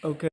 Okay.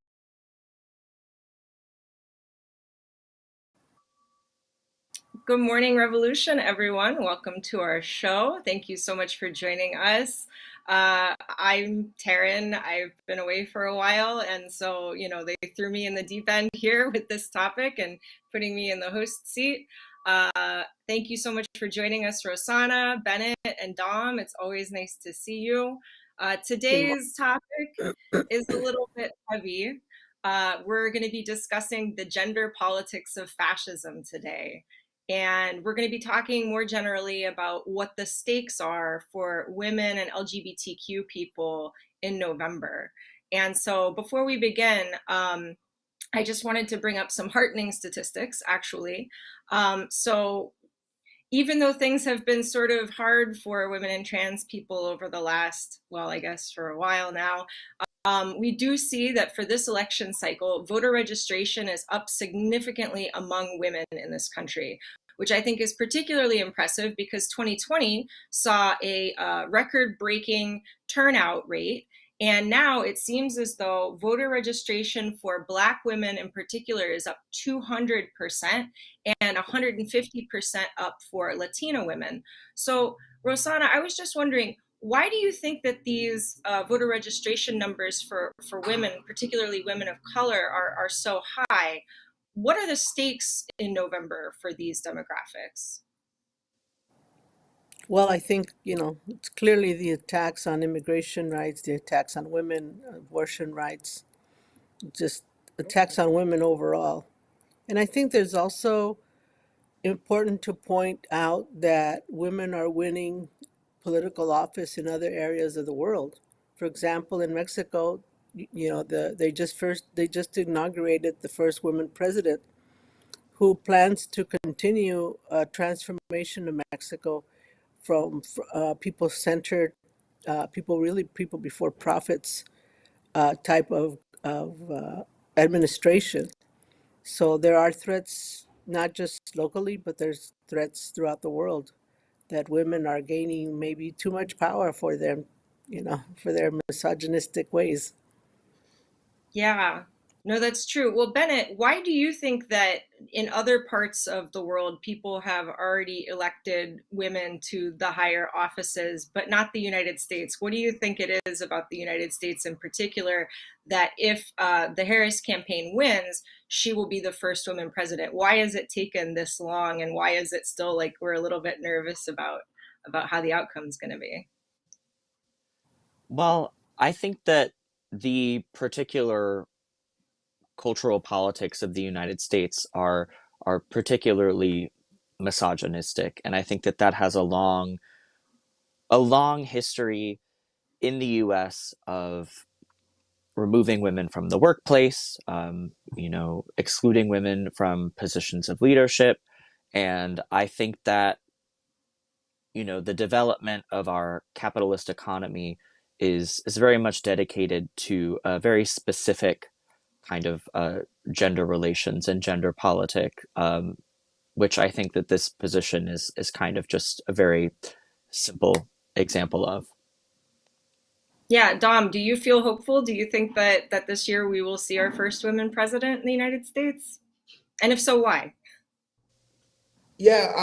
Good morning, Revolution, everyone. Welcome to our show. Thank you so much for joining us. I'm Taryn. I've been away for a while, and so, they threw me in the deep end here with this topic and putting me in the host seat. Thank you so much for joining us, Rosanna, Bennett, and Dom. It's always nice to see you. Good Today's topic is a little bit heavy. We're going to be discussing the gender politics of fascism today. And we're going to be talking more generally about what the stakes are for women and LGBTQ people in November. And so before we begin, I just wanted to bring up some heartening statistics, actually. So even though things have been sort of hard for women and trans people over the last, well, I guess for a while now, we do see that for this election cycle, voter registration is up significantly among women in this country, which I think is particularly impressive because 2020 saw a record-breaking turnout rate. And now it seems as though voter registration for Black women in particular is up 200% and 150% up for Latina women. So, Rosanna, I was just wondering, why do you think that these voter registration numbers for women, particularly women of color, are so high? What are the stakes in November for these demographics? Well, I think, it's clearly the attacks on immigration rights, the attacks on women, abortion rights, just attacks on women overall. And I think there's also important to point out that women are winning political office in other areas of the world. For example, in Mexico, they just inaugurated the first woman president who plans to continue a transformation of Mexico from people centered, people before profits type of administration. So there are threats, not just locally, but there's threats throughout the world that women are gaining maybe too much power for them, for their misogynistic ways. Yeah, no, that's true. Well, Bennett, why do you think that in other parts of the world, people have already elected women to the higher offices, but not the United States? What do you think it is about the United States in particular that if the Harris campaign wins, she will be the first woman president? Why has it taken this long, and why is it still like we're a little bit nervous about how the outcome is going to be? Well, I think that the particular cultural politics of the United States are particularly misogynistic, and I think that that has a long history in the U.S. of removing women from the workplace, excluding women from positions of leadership, and I think that the development of our capitalist economy is very much dedicated to a very specific kind of gender relations and gender politic, which I think that this position is kind of just a very simple example of. Yeah, Dom, do you feel hopeful? Do you think that this year we will see our first women president in the United States? And if so, why? Yeah,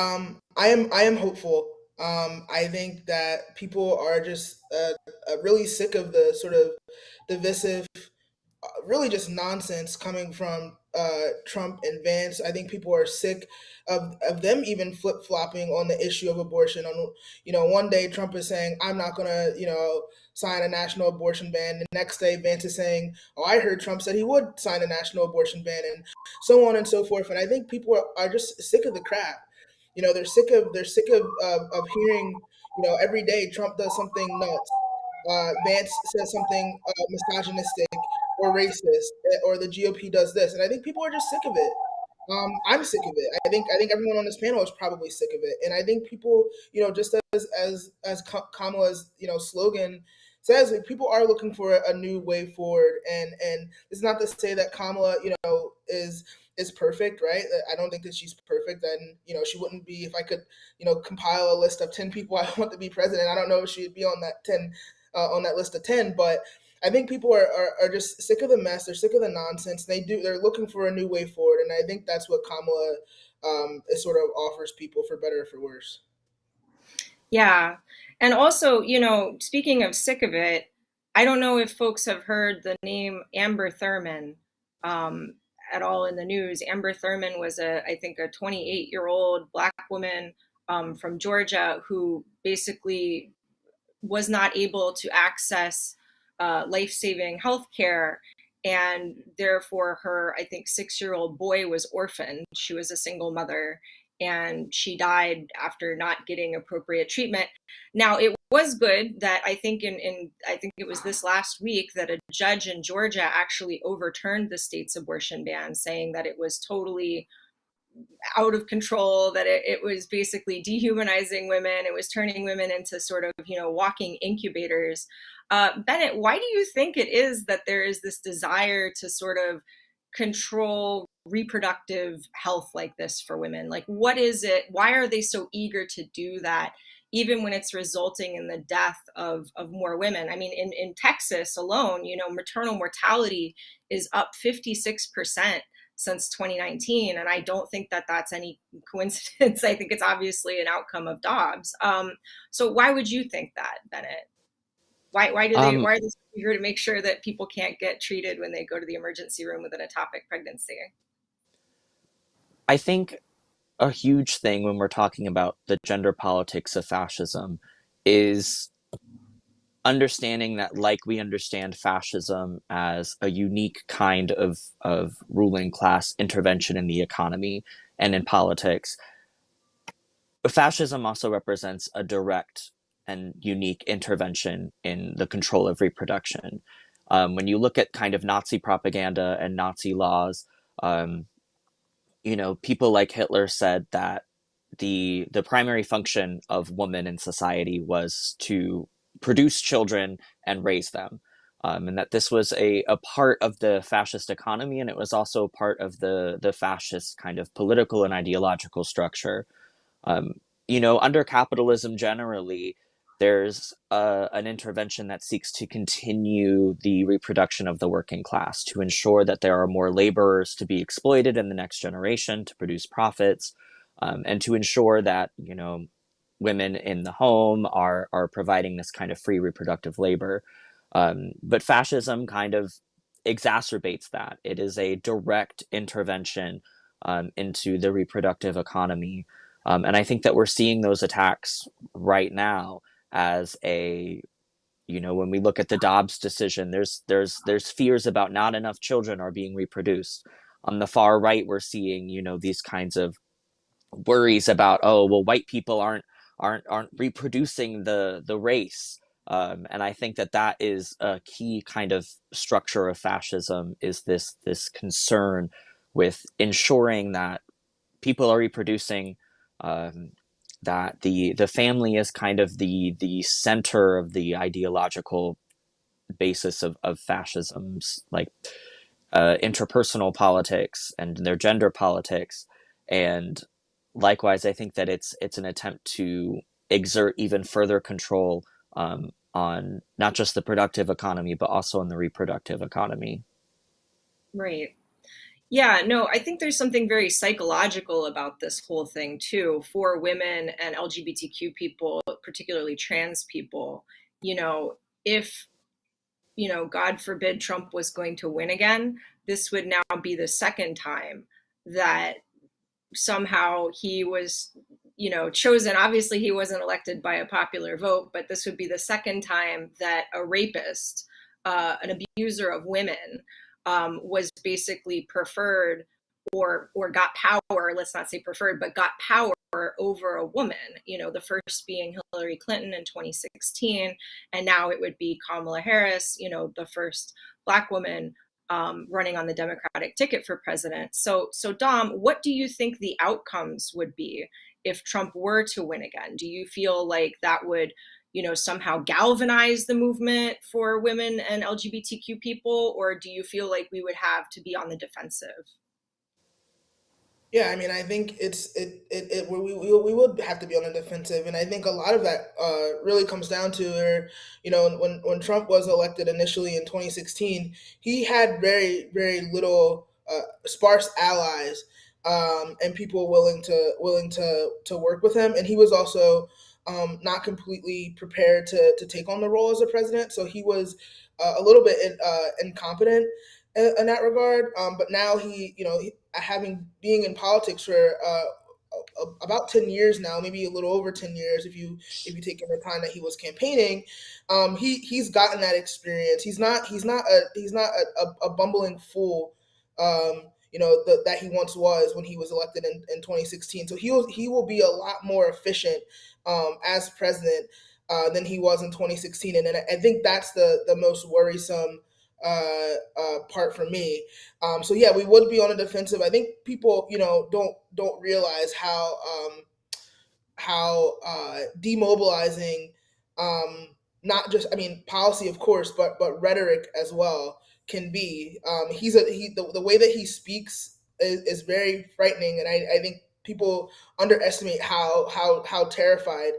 I am hopeful. I think that people are just really sick of the sort of divisive, really just nonsense coming from Trump and Vance. I think people are sick of them even flip flopping on the issue of abortion. On one day Trump is saying I'm not gonna sign a national abortion ban. The next day Vance is saying, oh, I heard Trump said he would sign a national abortion ban, and so on and so forth. And I think people are just sick of the crap. They're sick of hearing every day Trump does something nuts. Vance says something misogynistic or racist, or the GOP does this, and I think people are just sick of it. I'm sick of it. I think everyone on this panel is probably sick of it, and I think people, just as Kamala's slogan says, like, people are looking for a new way forward, and it's not to say that Kamala is perfect, right? I don't think that she's perfect, and she wouldn't be if I could compile a list of 10 people I want to be president. I don't know if she'd be on that 10 on that list of 10, but I think people are just sick of the mess. They're sick of the nonsense. They're looking for a new way forward, and I think that's what Kamala is sort of offers people, for better or for worse. Yeah. And also, speaking of sick of it, I don't know if folks have heard the name Amber Thurman um, at all in the news. Amber Thurman was I think, a 28-year-old Black woman from Georgia who basically was not able to access life-saving health care, and therefore her, I think, 6-year-old boy was orphaned. She was a single mother, and she died after not getting appropriate treatment. Now, it was good that I think I think it was this last week that a judge in Georgia actually overturned the state's abortion ban, saying that it was totally out of control, that it was basically dehumanizing women. It was turning women into sort of, walking incubators. Bennett, why do you think it is that there is this desire to sort of control reproductive health like this for women? Like, what is it? Why are they so eager to do that, even when it's resulting in the death of more women? I mean, in Texas alone, maternal mortality is up 56% since 2019, and I don't think that that's any coincidence. I think it's obviously an outcome of Dobbs. So why would you think that, Bennett? Why are they so eager to make sure that people can't get treated when they go to the emergency room with an ectopic pregnancy? I think a huge thing when we're talking about the gender politics of fascism is understanding that, like we understand fascism as a unique kind of ruling class intervention in the economy and in politics, fascism also represents a direct and unique intervention in the control of reproduction. When you look at kind of Nazi propaganda and Nazi laws, um, people like Hitler said that the primary function of women in society was to produce children and raise them. And that this was a part of the fascist economy, and it was also part of the fascist kind of political and ideological structure. Um, under capitalism generally, there's an intervention that seeks to continue the reproduction of the working class, to ensure that there are more laborers to be exploited in the next generation to produce profits, and to ensure that women in the home are providing this kind of free reproductive labor. But fascism kind of exacerbates that. It is a direct intervention into the reproductive economy, and I think that we're seeing those attacks right now as when we look at the Dobbs decision, there's fears about not enough children are being reproduced. On the far right, we're seeing these kinds of worries about, oh well, white people aren't reproducing the race. And I think that is a key kind of structure of fascism, is this concern with ensuring that people are reproducing, um, that the family is kind of the center of the ideological basis of fascism's, like, interpersonal politics and their gender politics. And likewise, I think that it's an attempt to exert even further control on not just the productive economy, but also on the reproductive economy. Right. Yeah, no, I think there's something very psychological about this whole thing too, for women and LGBTQ people, particularly trans people. If, God forbid Trump was going to win again, this would now be the second time that somehow he was, chosen. Obviously, he wasn't elected by a popular vote, but this would be the second time that a rapist, an abuser of women, was basically preferred, or got power. Let's not say preferred, but got power over a woman. The first being Hillary Clinton in 2016, and now it would be Kamala Harris. The first Black woman running on the Democratic ticket for president. So, Dom, what do you think the outcomes would be if Trump were to win again? Do you feel like that would, somehow galvanize the movement for women and LGBTQ people, or do you feel like we would have to be on the defensive? Yeah, I mean, I think we would have to be on the defensive, and I think a lot of that really comes down to, or when Trump was elected initially in 2016, he had very little sparse allies, and people willing to work with him, and he was also not completely prepared to take on the role as a president, so he was a little bit incompetent in that regard. But now having being in politics for about 10 years now, maybe a little over 10 years, if you take in the time that he was campaigning, he's gotten that experience. He's not a bumbling fool. That he once was when he was elected in 2016. So he will be a lot more efficient as president than he was in 2016, and I think that's the most worrisome part for me. So yeah, we would be on the defensive. I think people, don't realize how demobilizing, not just, I mean, policy of course, but rhetoric as well can be. The way that he speaks is very frightening, and I think people underestimate how terrified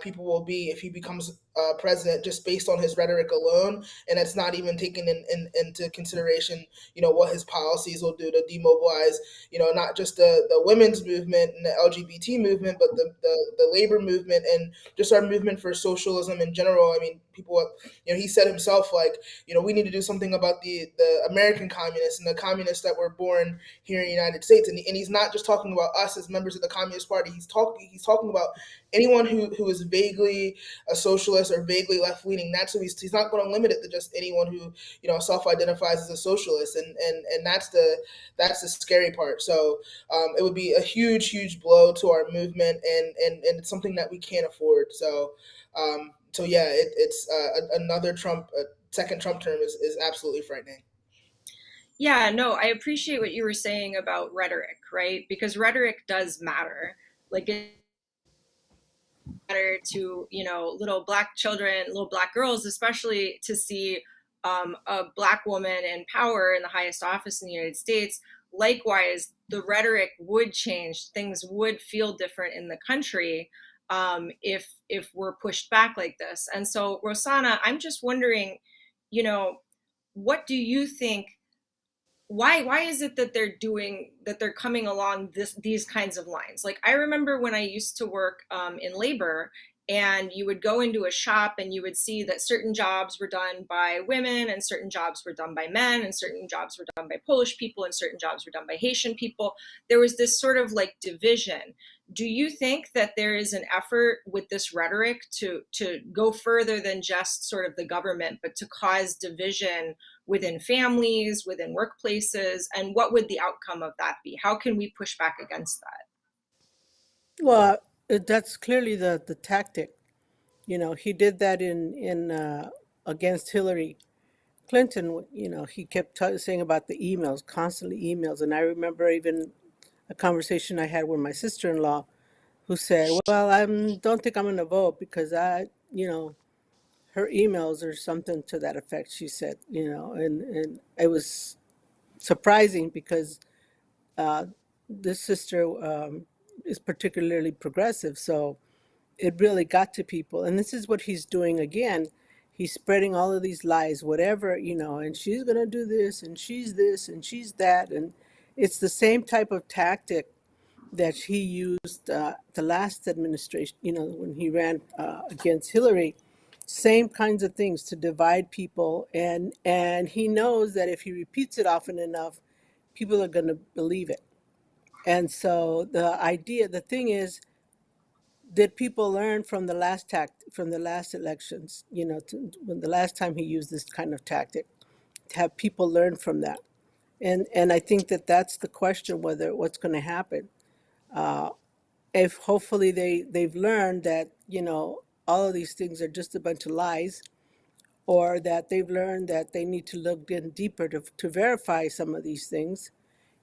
people will be if he becomes president, just based on his rhetoric alone, and it's not even taking into consideration what his policies will do to demobilize, not just the women's movement and the LGBT movement, but the labor movement and just our movement for socialism in general. I mean, people, he said himself, like, we need to do something about the American communists and the communists that were born here in the United States. And he's not just talking about us as members of the Communist Party. He's talking about anyone who is vaguely a socialist or vaguely left leaning. That's who he's not going to limit it to just anyone who self identifies as a socialist. And that's the scary part. So it would be a huge blow to our movement, and it's something that we can't afford. So yeah, it's another Trump, second Trump term is absolutely frightening. Yeah, no, I appreciate what you were saying about rhetoric, right? Because rhetoric does matter. Like it matter to, little black children, little black girls, especially to see a black woman in power in the highest office in the United States. Likewise, the rhetoric would change. Things would feel different in the country if we're pushed back like this. And so, Rosanna, I'm just wondering, you know, what do you think, why is it that they're coming along these kinds of lines? Like, I remember when I used to work in labor, and you would go into a shop and you would see that certain jobs were done by women and certain jobs were done by men and certain jobs were done by Polish people and certain jobs were done by Haitian people. There was this sort of like division. Do you think that there is an effort with this rhetoric to go further than just sort of the government, but to cause division within families, within workplaces? And what would the outcome of that be? How can we push back against that? Well, that's clearly the tactic. He did that in against Hillary Clinton. He kept saying about the emails, constantly emails. And I remember even a conversation I had with my sister-in-law, who said, "Well, I don't think I'm going to vote because her emails or something to that effect." She said, and it was surprising because uh, this sister is particularly progressive, so it really got to people. And this is what he's doing again. He's spreading all of these lies, whatever, and she's going to do this and she's that. And it's the same type of tactic that he used the last administration, when he ran against Hillary. Same kinds of things to divide people. And he knows that if he repeats it often enough, people are going to believe it. And so the thing is, did people learn from from the last elections, when the last time he used this kind of tactic? Have people learned from that? And I think that that's the question, whether what's going to happen. Uh, if hopefully they've learned that, all of these things are just a bunch of lies, or that they've learned that they need to look in deeper to verify some of these things,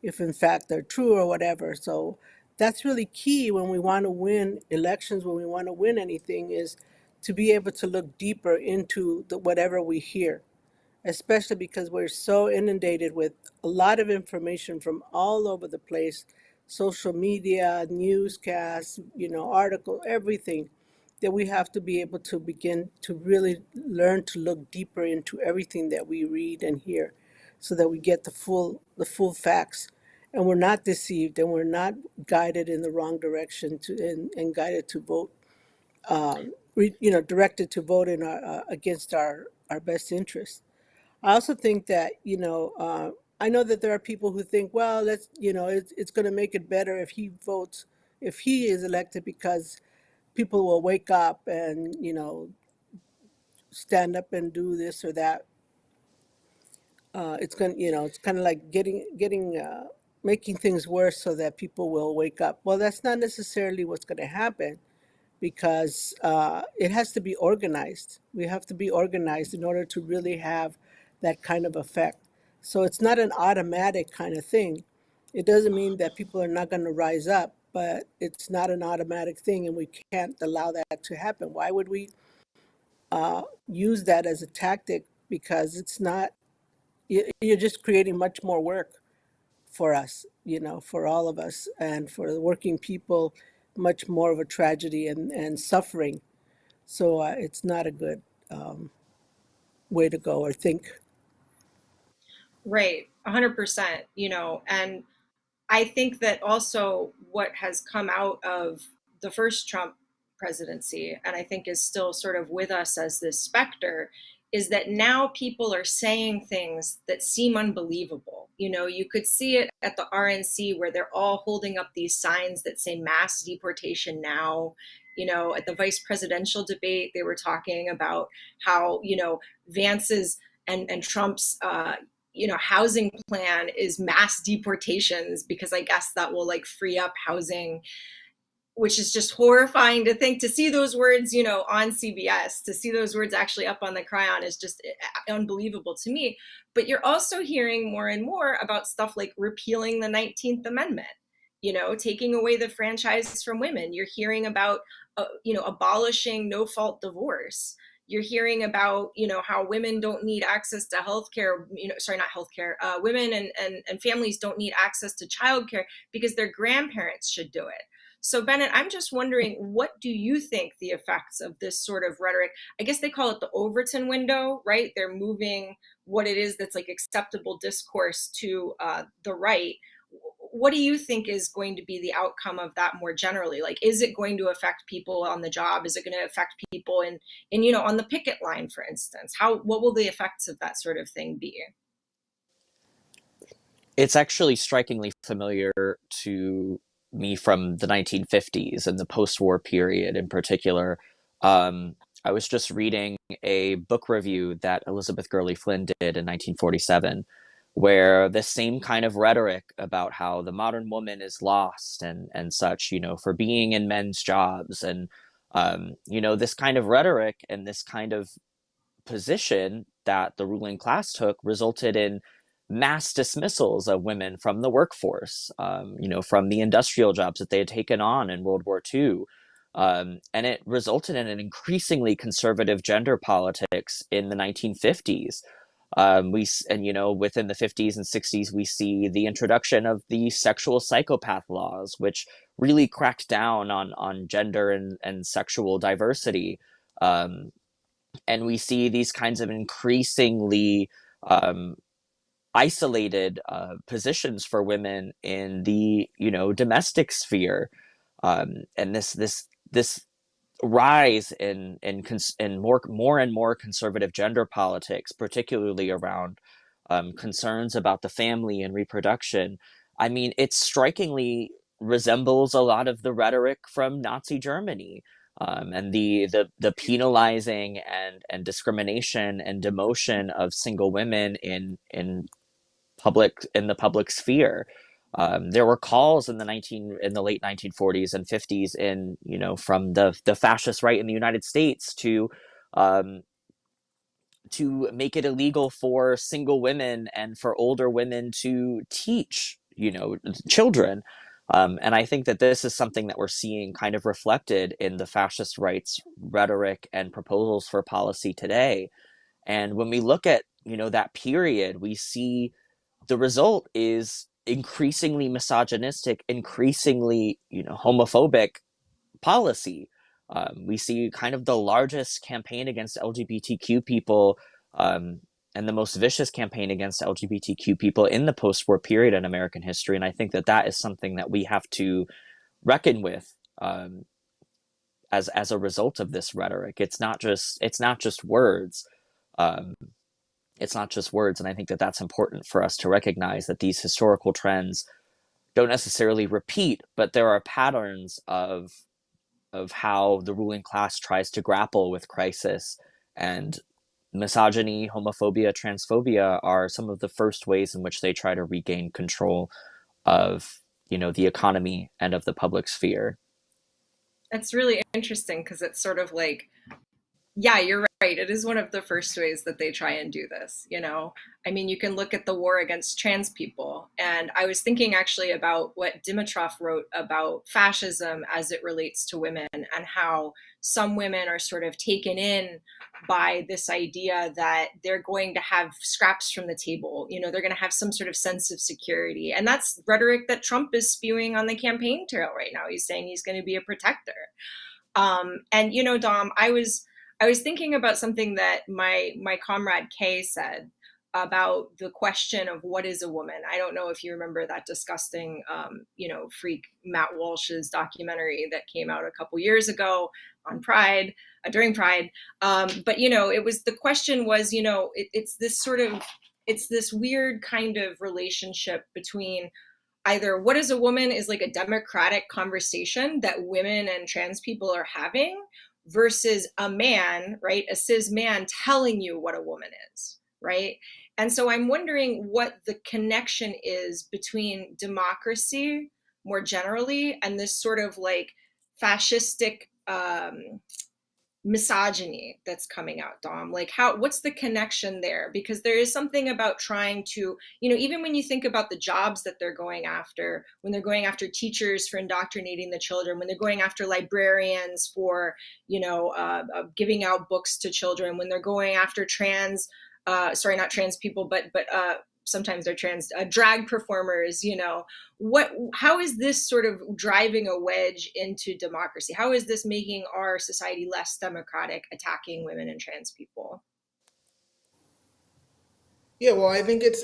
if in fact they're true or whatever. So that's really key when we want to win elections, when we want to win anything, is to be able to look deeper into whatever we hear, especially because we're so inundated with a lot of information from all over the place. social media, newscasts, article, everything, that we have to be able to begin to really learn to look deeper into everything that we read and hear, so that we get the full facts, and we're not deceived, and we're not guided in the wrong direction, and guided to vote, directed to vote in against our best interests. I also think that, I know that there are people who think, well, it's going to make it better if if he is elected, because people will wake up and, stand up and do this or that. It's kind of like making things worse so that people will wake up. Well, that's not necessarily what's going to happen, because it has to be organized. We have to be organized in order to really have that kind of effect. So it's not an automatic kind of thing. It doesn't mean that people are not going to rise up, but it's not an automatic thing, and we can't allow that to happen. Why would we use that as a tactic? Because it's not, you're just creating much more work for us, for all of us, and for the working people, much more of a tragedy and suffering. So it's not a good way to go or think. Right, 100%, and I think that also what has come out of the first Trump presidency, and I think is still sort of with us as this specter, is that now people are saying things that seem unbelievable. You could see it at the RNC, where they're all holding up these signs that say mass deportation now. At the vice presidential debate, they were talking about how, Vance's and Trump's housing plan is mass deportations, because I guess that will like free up housing, which is just horrifying to think. To see those words, on CBS, to see those words actually up on the chyron is just unbelievable to me. But you're also hearing more and more about stuff like repealing the 19th Amendment, taking away the franchise from women. You're hearing about, abolishing no fault divorce. You're hearing about, how women don't need access to healthcare, sorry, not healthcare, women and families don't need access to childcare because their grandparents should do it. So, Bennett, I'm just wondering, what do you think the effects of this sort of rhetoric? I guess they call it the Overton window, right? They're moving what it is that's like acceptable discourse to the right. What do you think is going to be the outcome of that more generally? Like, is it going to affect people on the job? Is it going to affect people in on the picket line, for instance? What will the effects of that sort of thing be? It's actually strikingly familiar to me from the 1950s and the post-war period in particular. Um, I was just reading a book review that Elizabeth Gurley Flynn did in 1947, where the same kind of rhetoric about how the modern woman is lost and such, for being in men's jobs, and this kind of rhetoric and this kind of position that the ruling class took resulted in mass dismissals of women from the workforce, from the industrial jobs that they had taken on in World War II. And it resulted in an increasingly conservative gender politics in the 1950s. Within the 50s and 60s, we see the introduction of the sexual psychopath laws, which really cracked down on gender and sexual diversity. And we see these kinds of increasingly um, isolated positions for women in the domestic sphere, and this rise in more and more conservative gender politics, particularly around concerns about the family and reproduction. I mean, it strikingly resembles a lot of the rhetoric from Nazi Germany, and the penalizing and discrimination and demotion of single women in the public sphere. There were calls in the late 1940s and 50s from the fascist right in the United States um, to make it illegal for single women and for older women to teach children. And I think that this is something that we're seeing kind of reflected in the fascist right's rhetoric and proposals for policy today. And when we look at that period, we see the result is increasingly misogynistic, increasingly, homophobic policy. We see kind of the largest campaign against LGBTQ people, um, and the most vicious campaign against LGBTQ people in the post-war period in American history. And I think that that is something that we have to reckon with, as a result of this rhetoric. It's not just words. Um, it's not just words, and I think that that's important for us to recognize, that these historical trends don't necessarily repeat, but there are patterns of how the ruling class tries to grapple with crisis. And misogyny, homophobia, transphobia are some of the first ways in which they try to regain control of, the economy and of the public sphere. It's really interesting because it's sort of like, yeah, you're right. It is one of the first ways that they try and do this, you know? I mean, you can look at the war against trans people. And I was thinking actually about what Dimitrov wrote about fascism as it relates to women, and how some women are sort of taken in by this idea that they're going to have scraps from the table. You know, they're going to have some sort of sense of security. And that's rhetoric that Trump is spewing on the campaign trail right now. He's saying he's going to be a protector. And you know, Dom, I was thinking about something that my comrade Kay said about the question of what is a woman. I don't know if you remember that disgusting, freak Matt Walsh's documentary that came out a couple years ago on Pride, during Pride. But it was, the question was, it's this weird kind of relationship between either what is a woman is like a democratic conversation that women and trans people are having, versus a man, right? A cis man telling you what a woman is, right? And so I'm wondering what the connection is between democracy more generally and this sort of like fascistic misogyny that's coming out, Dom. Like, what's the connection there? Because there is something about trying to, even when you think about the jobs that they're going after, when they're going after teachers for indoctrinating the children, when they're going after librarians for giving out books to children, when they're going after sorry, not trans people, but sometimes they're trans, drag performers, how is this sort of driving a wedge into democracy? How is this making our society less democratic, attacking women and trans people? Yeah, well, I think it's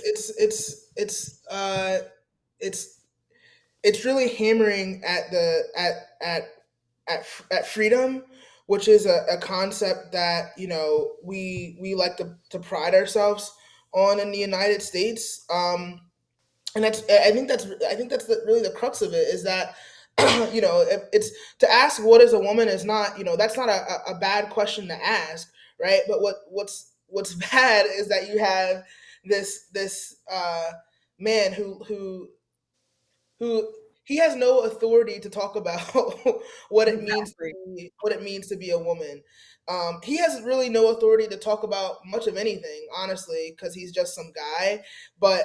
it's really hammering at the at freedom, which is a concept that we like to pride ourselves on in the United States. And I think that's really the crux of it, is that it's to ask what is a woman is not, that's not a bad question to ask, right? But what's bad is that you have this man who he has no authority to talk about Exactly. what it means to be a woman. He has really no authority to talk about much of anything, honestly, because he's just some guy. But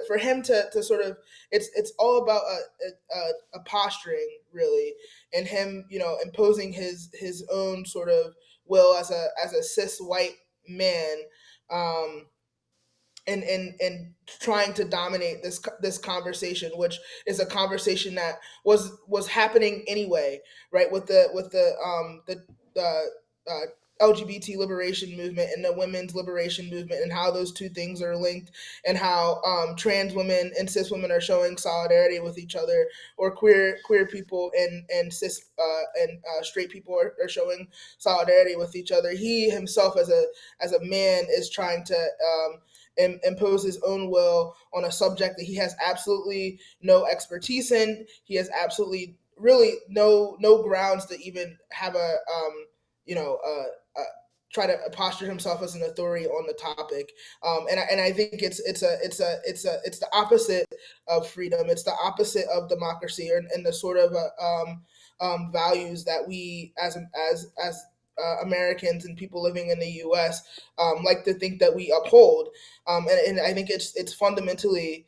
for him to sort of, it's all about a posturing, really, and him, imposing his own sort of will as a cis white man. Um, and trying to dominate this conversation, which is a conversation that was happening anyway, right? The uh, LGBT liberation movement and the women's liberation movement, and how those two things are linked, and how trans women and cis women are showing solidarity with each other, or queer people and cis and straight people are showing solidarity with each other. He himself, as a man, is trying to impose his own will on a subject that he has absolutely no expertise in. He has absolutely really no grounds to even have you know try to posture himself as an authority on the topic. And I think it's the opposite of freedom. It's the opposite of democracy, and the sort of values that we as Americans and people living in the U.S. Like to think that we uphold. And I think it's fundamentally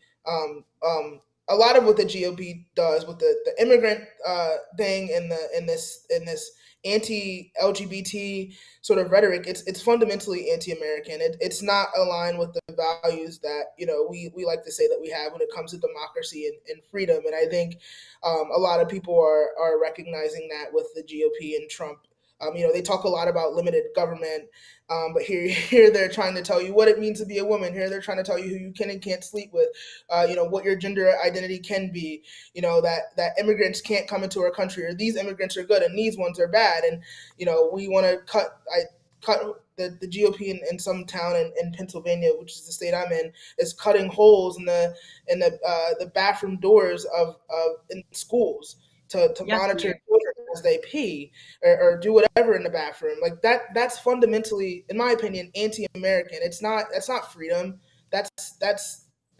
a lot of what the GOP does with the immigrant thing and the in this anti LGBT sort of rhetoric, it's fundamentally anti American. It's not aligned with the values that we like to say that we have when it comes to democracy and freedom. And I think a lot of people are recognizing that with the GOP and Trump. They talk a lot about limited government, but here they're trying to tell you what it means to be a woman. Here they're trying to tell you who you can and can't sleep with, what your gender identity can be, that immigrants can't come into our country, or these immigrants are good and these ones are bad. And, we want to cut the GOP in some town in Pennsylvania, which is the state I'm in, is cutting holes in the bathroom doors of in schools to Yes, monitor we children as they pee or do whatever in the bathroom. Like that's fundamentally, in my opinion, anti-American. That's not freedom. That's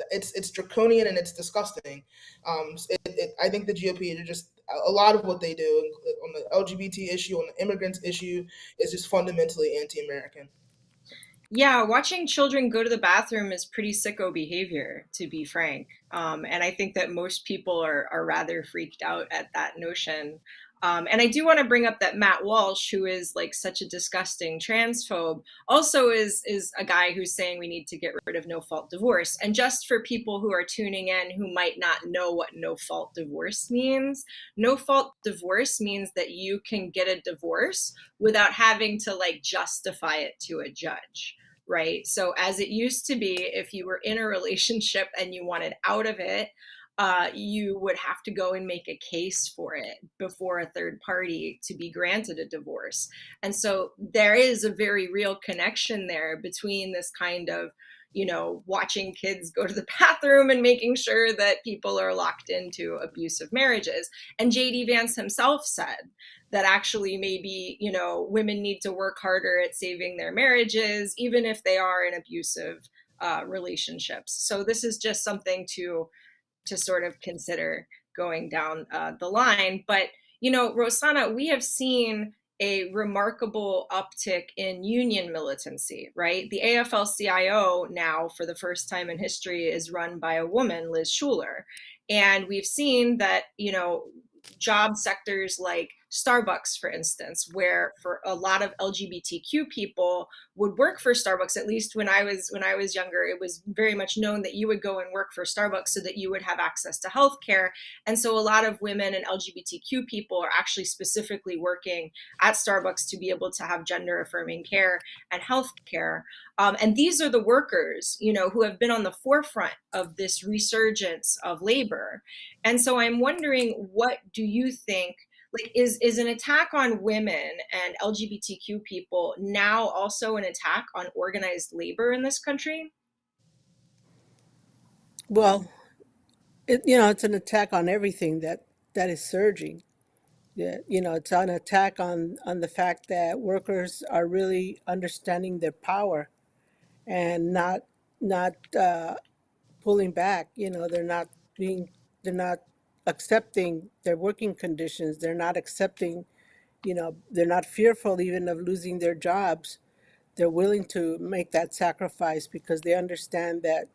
it's draconian and it's disgusting. I think the GOP are just a lot of what they do on the LGBT issue, on the immigrants issue, is just fundamentally anti-American. Yeah, watching children go to the bathroom is pretty sicko behavior, to be frank. And I think that most people are rather freaked out at that notion. And I do want to bring up that Matt Walsh, who is like such a disgusting transphobe, also is a guy who's saying we need to get rid of no fault divorce. And just for people who are tuning in who might not know what no fault divorce means, no fault divorce means that you can get a divorce without having to like justify it to a judge, right? So, as it used to be, if you were in a relationship and you wanted out of it, you would have to go and make a case for it before a third party to be granted a divorce. And so, there is a very real connection there between this kind of watching kids go to the bathroom and making sure that people are locked into abusive marriages. And JD Vance himself said that actually maybe women need to work harder at saving their marriages even if they are in abusive relationships. So this is just something to sort of consider going down the line. But Rosanna, we have seen a remarkable uptick in union militancy, right? The AFL-CIO now, for the first time in history, is run by a woman, Liz Schuler. And we've seen that, job sectors like Starbucks, for instance, where for a lot of LGBTQ people would work for Starbucks. At least when I was younger, it was very much known that you would go and work for Starbucks so that you would have access to healthcare. And so a lot of women and LGBTQ people are actually specifically working at Starbucks to be able to have gender affirming care and healthcare. And these are the workers, who have been on the forefront of this resurgence of labor. And so I'm wondering, what do you think, like, is an attack on women and LGBTQ people now also an attack on organized labor in this country? Well, it's an attack on everything that is surging. Yeah, it's an attack on the fact that workers are really understanding their power and not pulling back. Being they're not accepting their working conditions. They're not accepting. They're not fearful even of losing their jobs. They're willing to make that sacrifice because they understand that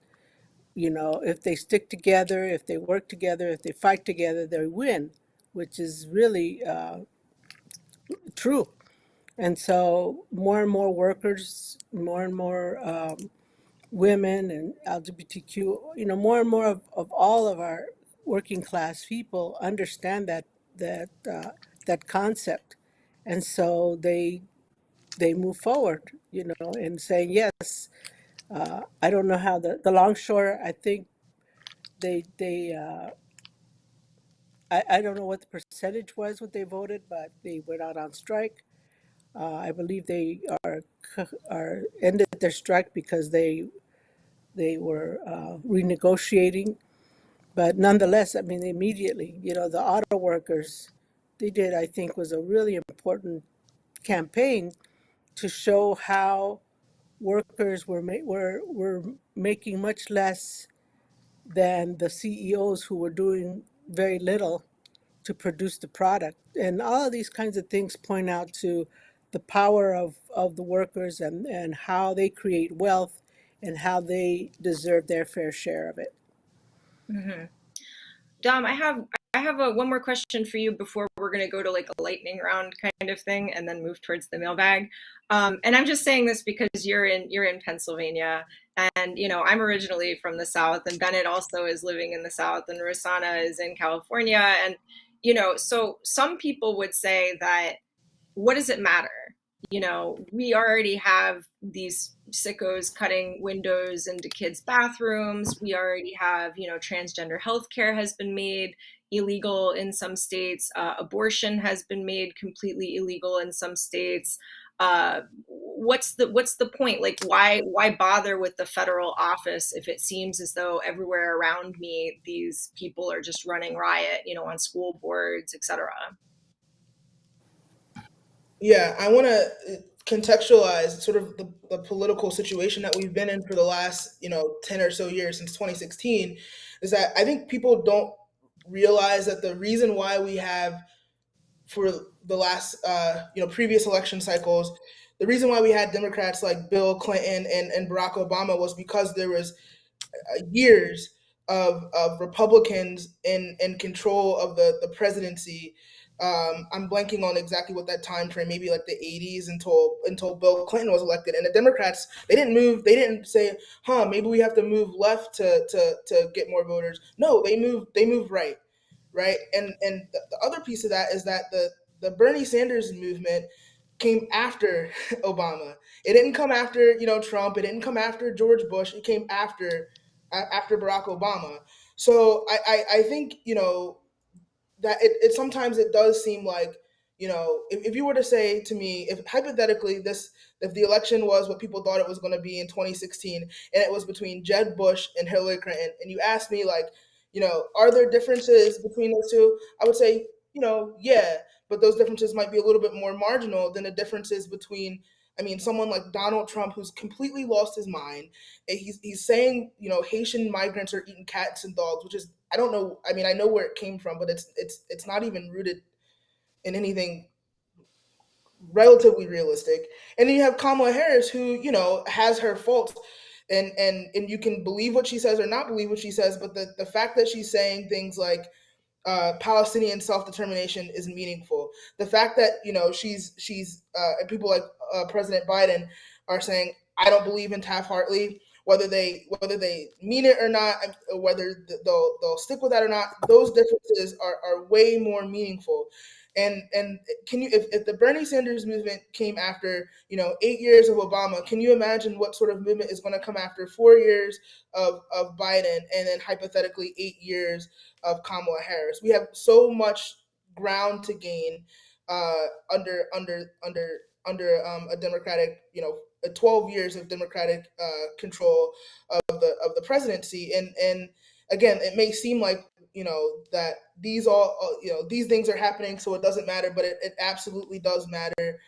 if they stick together, if they work together, if they fight together, they win, which is really true. And so more and more workers, more and more women and LGBTQ, more and more of all of our working class people understand that that concept, and so they move forward, and saying yes. I don't know how the longshore. I think they I don't know what the percentage was what they voted, but they went out on strike. I believe they are ended their strike because they were renegotiating. But nonetheless, I mean, immediately, the auto workers, they did, I think, was a really important campaign to show how workers were making much less than the CEOs who were doing very little to produce the product. And all of these kinds of things point out to the power of the workers and how they create wealth and how they deserve their fair share of it. Mm-hmm. Dom, I have one more question for you before we're going to go to like a lightning round kind of thing and then move towards the mailbag. And I'm just saying this because you're in Pennsylvania, and I'm originally from the South, and Bennett also is living in the South, and Rosanna is in California, and so some people would say that what does it matter? We already have these sickos cutting windows into kids' bathrooms. We already have, transgender healthcare has been made illegal in some states. Abortion has been made completely illegal in some states. What's the point? Like, why bother with the federal office if it seems as though everywhere around me these people are just running riot, on school boards, etc. Yeah, I want to contextualize sort of the political situation that we've been in for the last 10 or so years since 2016. Is that I think people don't realize that the reason why we have, for the last previous election cycles, the reason why we had Democrats like Bill Clinton and Barack Obama was because there was years of Republicans in control of the presidency. I'm blanking on exactly what that time frame, maybe like the 80s until Bill Clinton was elected. And the Democrats, they didn't move. They didn't say, maybe we have to move left to get more voters. No, they moved right, right. And the other piece of that is that the Bernie Sanders movement came after Obama. It didn't come after Trump. It didn't come after George Bush. It came after Barack Obama. So I think that it sometimes it does seem like if you were to say to me, if hypothetically this, if the election was what people thought it was going to be in 2016 and it was between Jeb Bush and Hillary Clinton, and you asked me like, are there differences between those two, I would say, yeah, but those differences might be a little bit more marginal than the differences between, I mean, someone like Donald Trump, who's completely lost his mind. He's saying, Haitian migrants are eating cats and dogs, which is, I don't know. I mean, I know where it came from, but it's not even rooted in anything relatively realistic. And then you have Kamala Harris, who has her faults, and you can believe what she says or not believe what she says, but the fact that she's saying things like Palestinian self determination is meaningful. The fact that she's people like President Biden are saying, I don't believe in Taft Hartley, whether they mean it or not, whether they'll stick with that or not. Those differences are way more meaningful. And can you, if the Bernie Sanders movement came after 8 years of Obama, can you imagine what sort of movement is going to come after 4 years of Biden, and then hypothetically 8 years of Kamala Harris? We have so much ground to gain under a Democratic, 12 years of Democratic control of the presidency. And again, it may seem like that these things are happening, so it doesn't matter, but it absolutely does matter.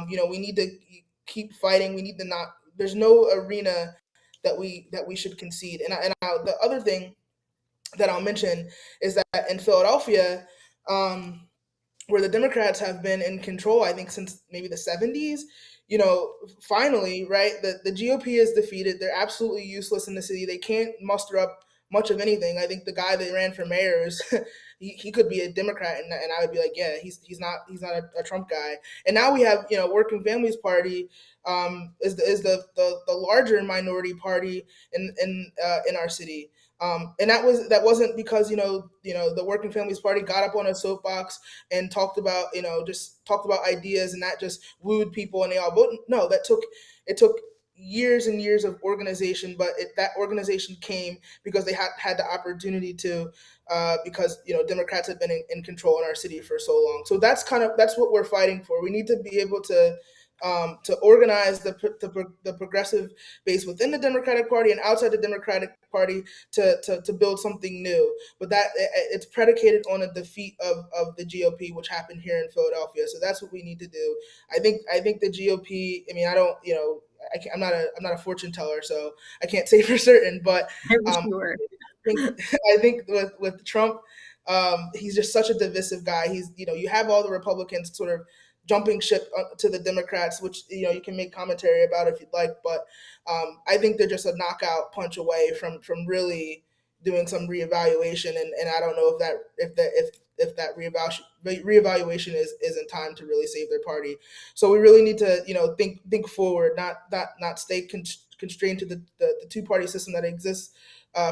We need to keep fighting. We need to not. There's no arena that we should concede. The other thing that I'll mention is that in Philadelphia, where the Democrats have been in control, I think since maybe the 70s, finally, right, the GOP is defeated. They're absolutely useless in the city. They can't muster up much of anything. I think the guy that ran for mayor is he could be a Democrat, and I would be like, yeah, he's not a Trump guy. And now we have Working Families Party is the larger minority party in our city. And that wasn't because the Working Families Party got up on a soapbox and just talked about ideas, and that just wooed people and they all voted. No, it took years and years of organization, but that organization came because they had the opportunity to, because Democrats had been in control in our city for so long. So that's what we're fighting for. We need to be able to organize the progressive base within the Democratic Party and outside the Democratic Party to build something new. But that it's predicated on a defeat of the GOP, which happened here in Philadelphia. So that's what we need to do. I think the GOP. I mean, I don't. I'm not a fortune teller, so I can't say for certain. But I wish um, you were. I think with Trump, he's just such a divisive guy. You have all the Republicans sort of jumping ship to the Democrats, which you can make commentary about if you'd like, but I think they're just a knockout punch away from really doing some reevaluation, and I don't know if that reevaluation is in time to really save their party. So we really need to think forward, not stay constrained to the two party system that exists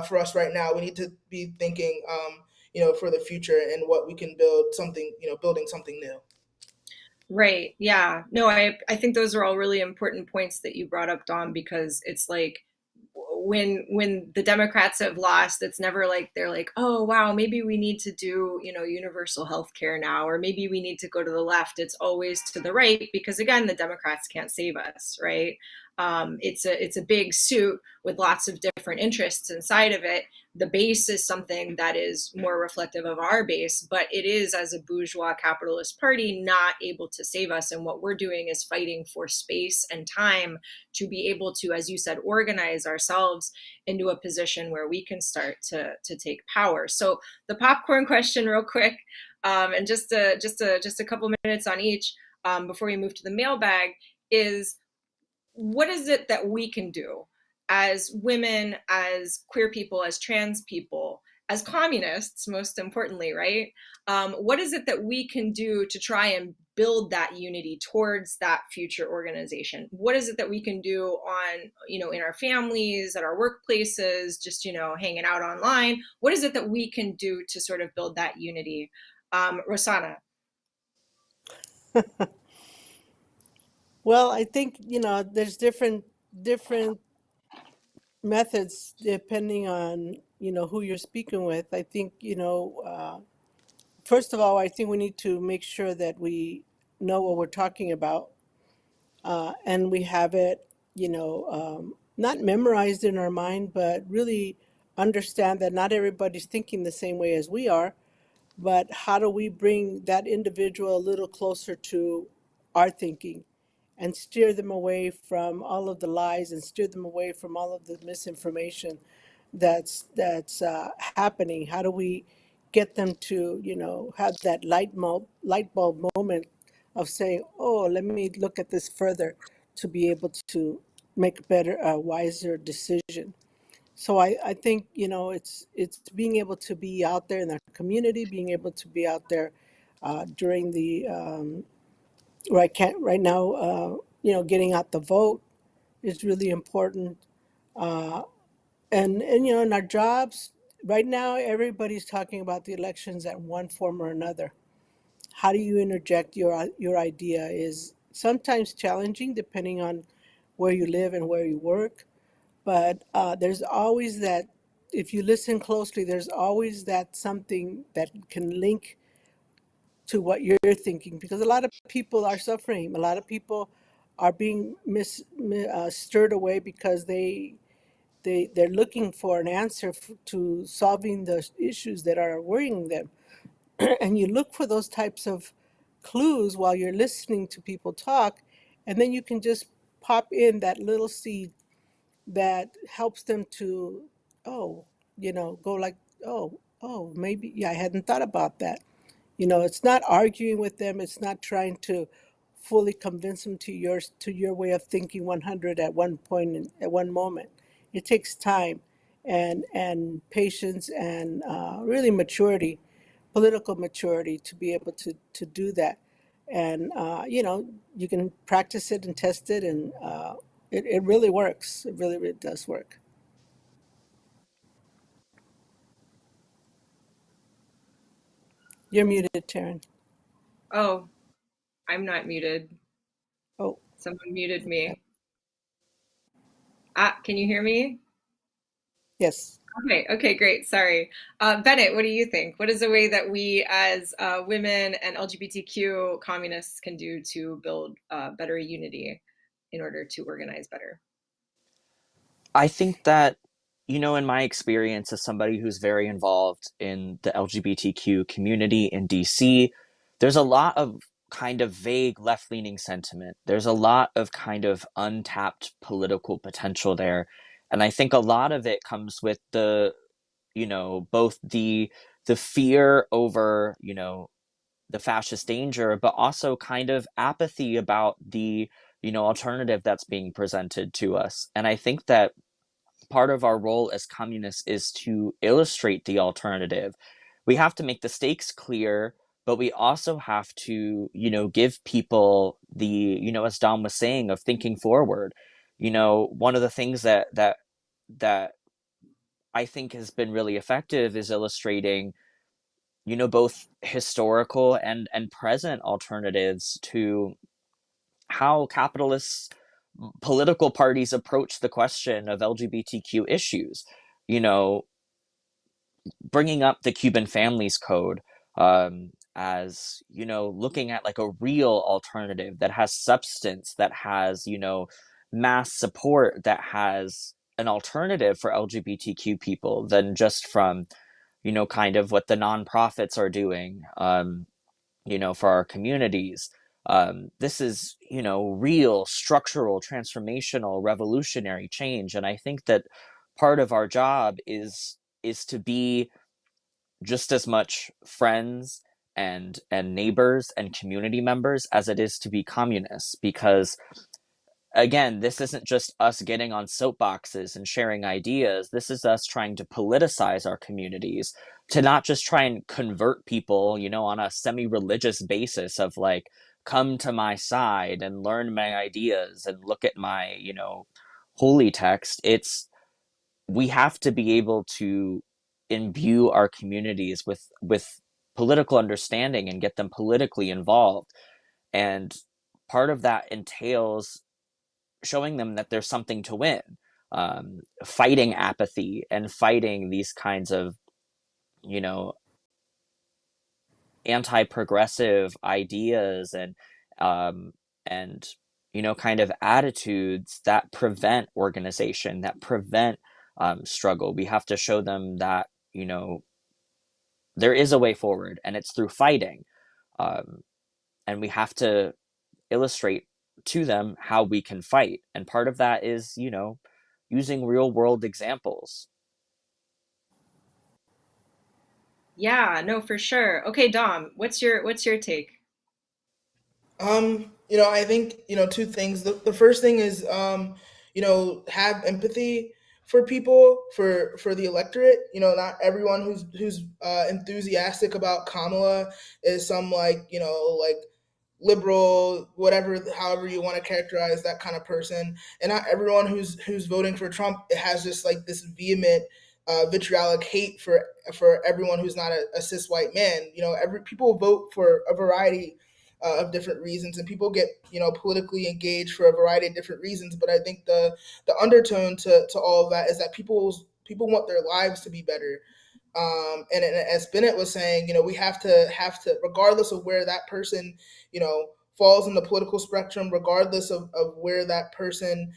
for us right now. We need to be thinking for the future and what we can build something building something new. Right. Yeah. No, I think those are all really important points that you brought up, Dom, because it's like when the Democrats have lost, it's never like they're like, oh wow, maybe we need to do, universal health care now, or maybe we need to go to the left. It's always to the right because again, the Democrats can't save us, right? It's a big suit with lots of different interests inside of it. The base is something that is more reflective of our base, but it is, as a bourgeois capitalist party, not able to save us. And what we're doing is fighting for space and time to be able to, as you said, organize ourselves into a position where we can start to take power. So the popcorn question, real quick, and just a couple minutes on each before we move to the mailbag, is what is it that we can do as women, as queer people, as trans people, as communists, most importantly, right? What is it that we can do to try and build that unity towards that future organization? What is it that we can do on, in our families, at our workplaces, just, hanging out online? What is it that we can do to sort of build that unity? Rosanna. Well, I think, there's different methods depending on, who you're speaking with. I think, first of all, I think we need to make sure that we know what we're talking about, and we have it, not memorized in our mind, but really understand that not everybody's thinking the same way as we are. But how do we bring that individual a little closer to our thinking and steer them away from all of the lies and steer them away from all of the misinformation that's happening? How do we get them to, have that light bulb moment of saying, "Oh, let me look at this further," to be able to make a better, wiser decision. So I think, it's being able to be out there in the community, being able to be out there during the right now, getting out the vote is really important. Uh, and in our jobs right now, everybody's talking about the elections at one form or another. How do you interject your idea is sometimes challenging depending on where you live and where you work. But there's always that, if you listen closely, there's always that something that can link to what you're thinking, because a lot of people are suffering. A lot of people are being stirred away because they're looking for an answer to solving the issues that are worrying them. And you look for those types of clues while you're listening to people talk, and then you can just pop in that little seed that helps them to, oh, go like, oh, maybe, yeah, I hadn't thought about that. It's not arguing with them. It's not trying to fully convince them to your way of thinking 100 at one point at one moment. It takes time and patience and really maturity, political maturity, to be able to do that. And you can practice it and test it, and it really works. It really, really does work. You're muted, Taryn. Oh, I'm not muted. Oh, Someone muted me. Ah, can you hear me? yes. Okay, great. Sorry. Bennett, what do you think? What is a way that we as women and LGBTQ communists can do to build better unity in order to organize better? I think that, in my experience as somebody who's very involved in the LGBTQ community in DC, there's a lot of kind of vague left leaning sentiment. There's a lot of kind of untapped political potential there. And I think a lot of it comes with both the fear over, the fascist danger, but also kind of apathy about the, alternative that's being presented to us. And I think that part of our role as communists is to illustrate the alternative. We have to make the stakes clear, but we also have to, give people the, as Dom was saying, of thinking forward. One of the things that I think has been really effective is illustrating, both historical and present alternatives to how capitalists political parties approach the question of LGBTQ issues. You know, bringing up the Cuban Families Code, as, looking at like a real alternative that has substance, that has, mass support, that has an alternative for LGBTQ people than just from, kind of what the nonprofits are doing, for our communities. This is, real structural, transformational, revolutionary change. And I think that part of our job is to be just as much friends and neighbors and community members as it is to be communists, because again, this isn't just us getting on soapboxes and sharing ideas. This is us trying to politicize our communities, to not just try and convert people, on a semi-religious basis of like, come to my side and learn my ideas and look at my, holy text. It's, we have to be able to imbue our communities with political understanding and get them politically involved. And part of that entails showing them that there's something to win, fighting apathy and fighting these kinds of, you know, anti-progressive ideas um, and kind of attitudes that prevent organization, that prevent struggle. We have to show them that there is a way forward, and it's through fighting. Um, and we have to illustrate to them how we can fight. And part of that is, using real world examples. Yeah, no, for sure. Okay, Dom, what's your take? I think, two things. The first thing is, have empathy for people, for the electorate. Not everyone who's enthusiastic about Kamala is some, like, like liberal, whatever, however you want to characterize that kind of person. And not everyone who's voting for Trump has just like this vehement, vitriolic hate for everyone who's not a cis white man. Every people vote for a variety of different reasons, and people get politically engaged for a variety of different reasons. But I think the undertone to all of that is that people want their lives to be better. And as Bennett was saying, we have to, regardless of where that person, falls in the political spectrum, regardless of where that person,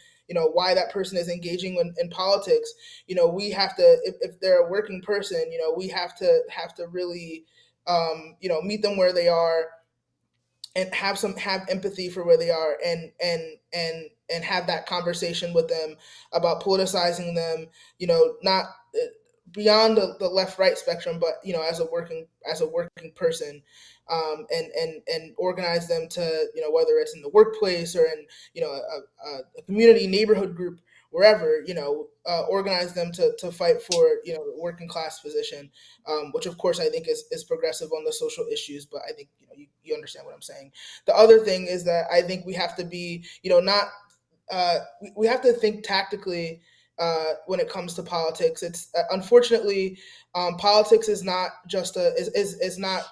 why that person is engaging in politics, we have to, if they're a working person, we have to really, meet them where they are, and have empathy for where they are, and have that conversation with them about politicizing them, not beyond the left right spectrum, but as a working person, and organize them to, whether it's in the workplace or in, a community neighborhood group, wherever, organize them to fight for, the working class position, which of course I think is progressive on the social issues. But I think, you understand what I'm saying. The other thing is that I think we have to be, not we have to think tactically when it comes to politics. It's unfortunately, politics is not just is not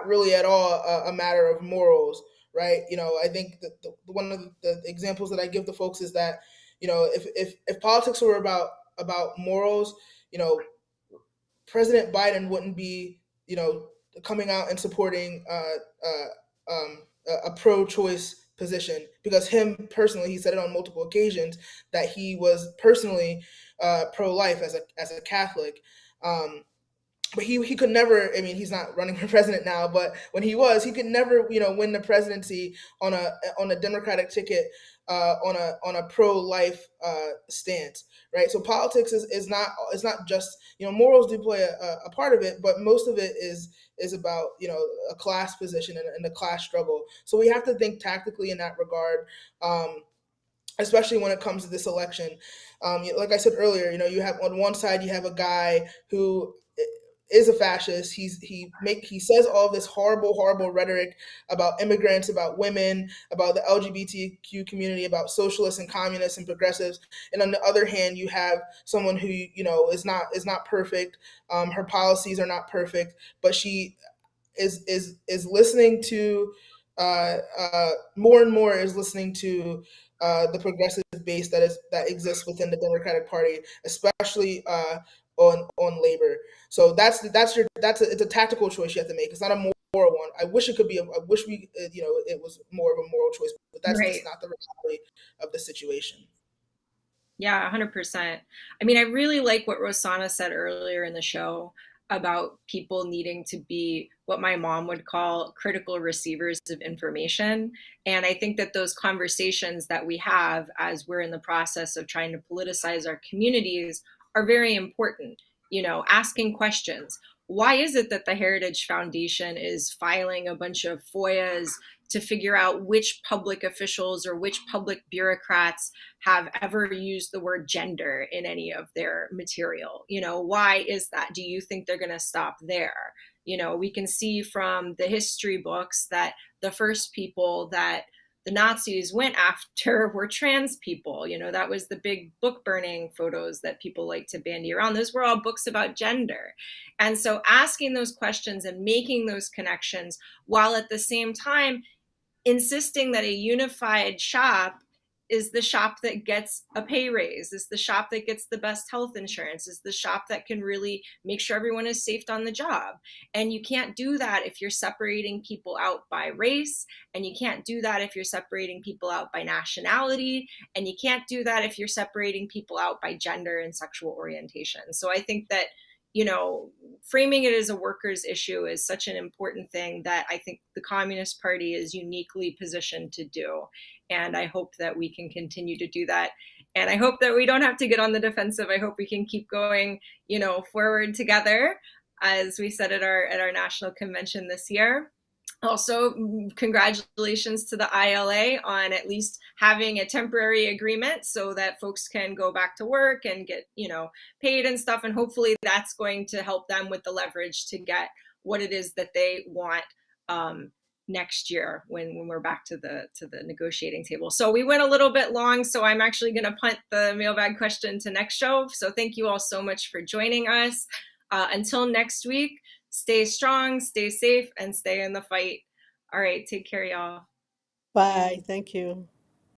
really at all a matter of morals, right? I think that one of the examples that I give to folks is that, if politics were about morals, you know, President Biden wouldn't be, coming out and supporting a pro-choice position, because him personally, he said it on multiple occasions that he was personally pro-life as a Catholic. Um, but he could never. I mean, he's not running for president now, but when he was, he could never, win the presidency on a Democratic ticket, on a pro life stance, right? So politics is not just, morals do play a part of it, but most of it is about, a class position and a class struggle. So we have to think tactically in that regard. Um, especially when it comes to this election. Like I said earlier, you have on one side you have a guy who is a fascist. He says all this horrible rhetoric about immigrants, about women, about the LGBTQ community, about socialists and communists and progressives. And on the other hand, you have someone who is not perfect. Her policies are not perfect, but she is listening to more and more is listening to the progressive base that exists within the Democratic Party, especially on labor. So it's a tactical choice you have to make. It's not a moral one. I wish it could be. I wish it was more of a moral choice, but that's Right. just not the reality of the situation. Yeah, 100%. I mean, I really like what Rosanna said earlier in the show about people needing to be what my mom would call critical receivers of information. And I think that those conversations that we have as we're in the process of trying to politicize our communities are very important. Asking questions. Why is it that the Heritage Foundation is filing a bunch of FOIAs to figure out which public officials or which public bureaucrats have ever used the word gender in any of their material? Why is that? Do you think they're going to stop there? We can see from the history books that the first people that the Nazis went after were trans people. That was the big book burning photos that people like to bandy around. Those were all books about gender. And so asking those questions and making those connections while at the same time insisting that a unified shop is the shop that gets a pay raise, is the shop that gets the best health insurance, is the shop that can really make sure everyone is safe on the job. And you can't do that if you're separating people out by race, and you can't do that if you're separating people out by nationality, and you can't do that if you're separating people out by gender and sexual orientation. So I think that framing it as a workers' issue is such an important thing that I think the Communist Party is uniquely positioned to do. And I hope that we can continue to do that. And I hope that we don't have to get on the defensive. I hope we can keep going, forward together, as we said at our national convention this year. Also, congratulations to the ILA on at least having a temporary agreement so that folks can go back to work and get, paid and stuff. And hopefully that's going to help them with the leverage to get what it is that they want next year when we're back to the negotiating table. So we went a little bit long, so I'm actually going to punt the mailbag question to next show. So thank you all so much for joining us. Until next week, stay strong, stay safe, and stay in the fight. All right, take care, y'all. Bye. Thank you.